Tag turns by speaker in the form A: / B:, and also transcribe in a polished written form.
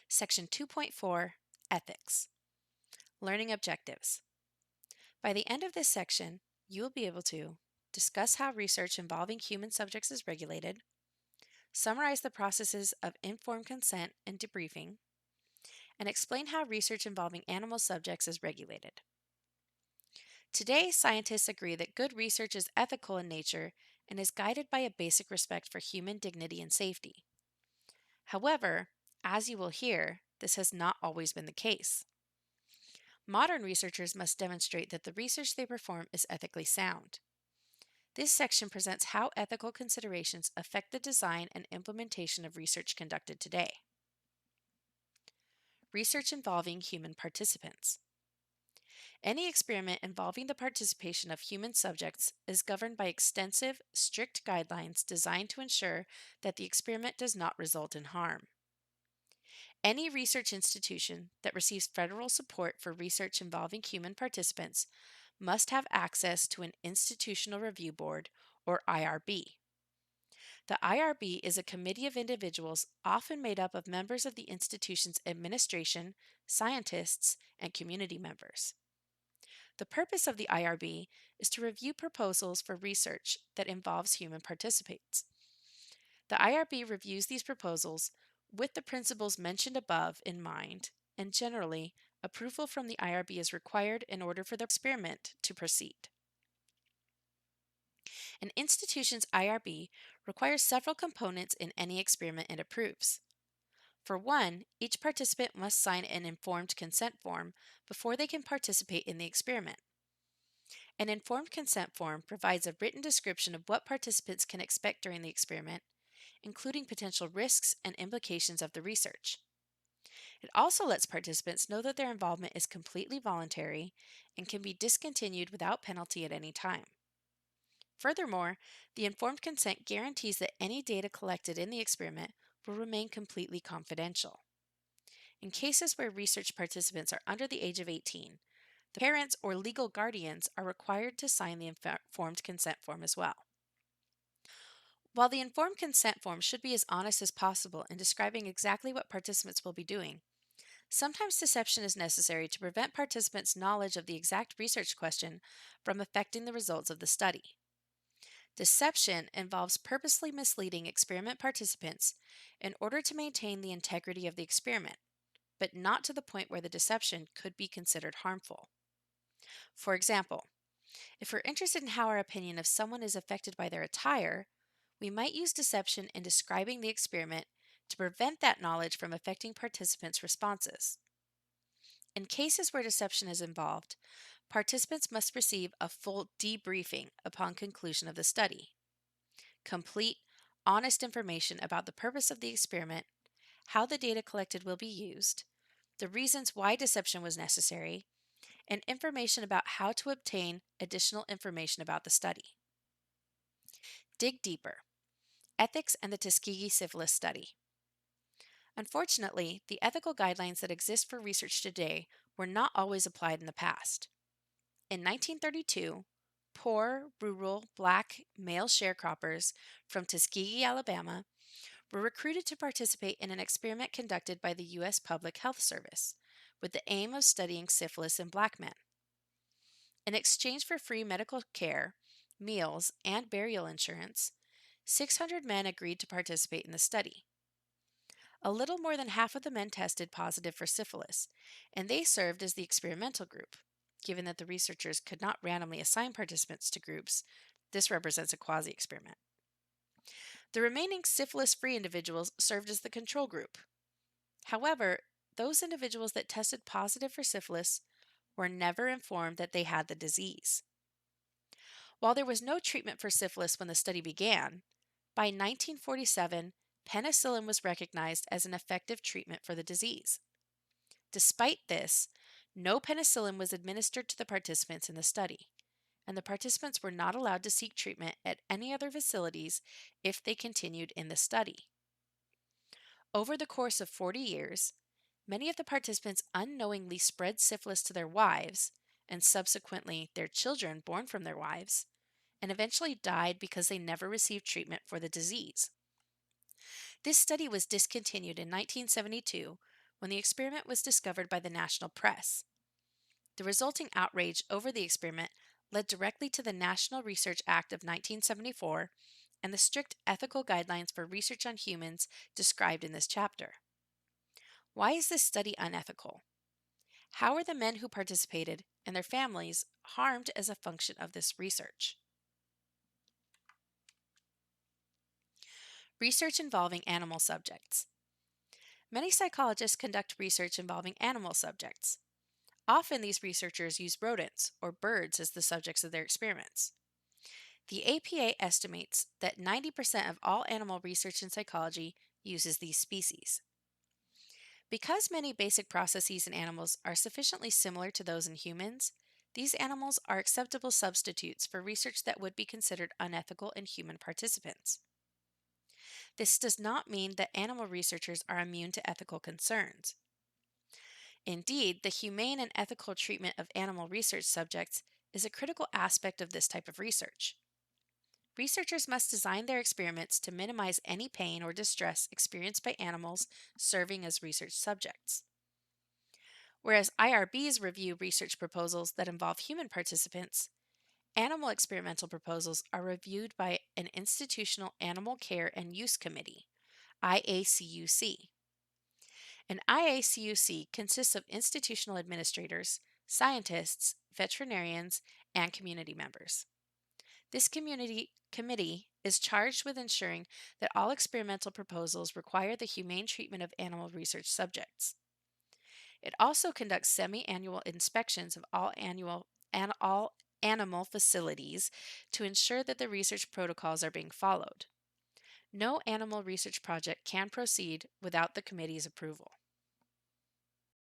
A: Section 2.4, Ethics. Learning Objectives. By the end of this section, you will be able to discuss how research involving human subjects is regulated, summarize the processes of informed consent and debriefing, and explain how research involving animal subjects is regulated. Today, scientists agree that good research is ethical in nature and is guided by a basic respect for human dignity and safety. However, as you will hear, this has not always been the case. Modern researchers must demonstrate that the research they perform is ethically sound. This section presents how ethical considerations affect the design and implementation of research conducted today. Research involving human participants. Any experiment involving the participation of human subjects is governed by extensive, strict guidelines designed to ensure that the experiment does not result in harm. Any research institution that receives federal support for research involving human participants must have access to an Institutional Review Board, or IRB. The IRB is a committee of individuals often made up of members of the institution's administration, scientists, and community members. The purpose of the IRB is to review proposals for research that involves human participants. The IRB reviews these proposals with the principles mentioned above in mind, and generally, approval from the IRB is required in order for the experiment to proceed. An institution's IRB requires several components in any experiment it approves. For one, each participant must sign an informed consent form before they can participate in the experiment. An informed consent form provides a written description of what participants can expect during the experiment, including potential risks and implications of the research. It also lets participants know that their involvement is completely voluntary and can be discontinued without penalty at any time. Furthermore, the informed consent guarantees that any data collected in the experiment will remain completely confidential. In cases where research participants are under the age of 18, the parents or legal guardians are required to sign the informed consent form as well. While the informed consent form should be as honest as possible in describing exactly what participants will be doing, sometimes deception is necessary to prevent participants' knowledge of the exact research question from affecting the results of the study. Deception involves purposely misleading experiment participants in order to maintain the integrity of the experiment, but not to the point where the deception could be considered harmful. For example, if we're interested in how our opinion of someone is affected by their attire, we might use deception in describing the experiment to prevent that knowledge from affecting participants' responses. In cases where deception is involved, participants must receive a full debriefing upon conclusion of the study. Complete, honest information about the purpose of the experiment, how the data collected will be used, the reasons why deception was necessary, and information about how to obtain additional information about the study. Dig deeper. Ethics and the Tuskegee syphilis study. Unfortunately, the ethical guidelines that exist for research today were not always applied in the past. In 1932, poor, rural, black male sharecroppers from Tuskegee, Alabama, were recruited to participate in an experiment conducted by the U.S. Public Health Service with the aim of studying syphilis in black men. In exchange for free medical care, meals, and burial insurance, 600 men agreed to participate in the study. A little more than half of the men tested positive for syphilis, and they served as the experimental group. Given that the researchers could not randomly assign participants to groups, this represents a quasi-experiment. The remaining syphilis-free individuals served as the control group. However, those individuals that tested positive for syphilis were never informed that they had the disease. While there was no treatment for syphilis when the study began, by 1947, penicillin was recognized as an effective treatment for the disease. Despite this, no penicillin was administered to the participants in the study, and the participants were not allowed to seek treatment at any other facilities if they continued in the study. Over the course of 40 years, many of the participants unknowingly spread syphilis to their wives, and subsequently their children born from their wives, and eventually died because they never received treatment for the disease. This study was discontinued in 1972 when the experiment was discovered by the national press. The resulting outrage over the experiment led directly to the National Research Act of 1974 and the strict ethical guidelines for research on humans described in this chapter. Why is this study unethical? How are the men who participated and their families harmed as a function of this research? Research involving animal subjects. Many psychologists conduct research involving animal subjects. Often these researchers use rodents or birds as the subjects of their experiments. The APA estimates that 90% of all animal research in psychology uses these species. Because many basic processes in animals are sufficiently similar to those in humans, these animals are acceptable substitutes for research that would be considered unethical in human participants. This does not mean that animal researchers are immune to ethical concerns. Indeed, the humane and ethical treatment of animal research subjects is a critical aspect of this type of research. Researchers must design their experiments to minimize any pain or distress experienced by animals serving as research subjects. Whereas IRBs review research proposals that involve human participants, animal experimental proposals are reviewed by an Institutional Animal Care and Use Committee, IACUC. An IACUC consists of institutional administrators, scientists, veterinarians, and community members. This committee is charged with ensuring that all experimental proposals require the humane treatment of animal research subjects. It also conducts semi-annual inspections of all animal facilities to ensure that the research protocols are being followed. No animal research project can proceed without the committee's approval.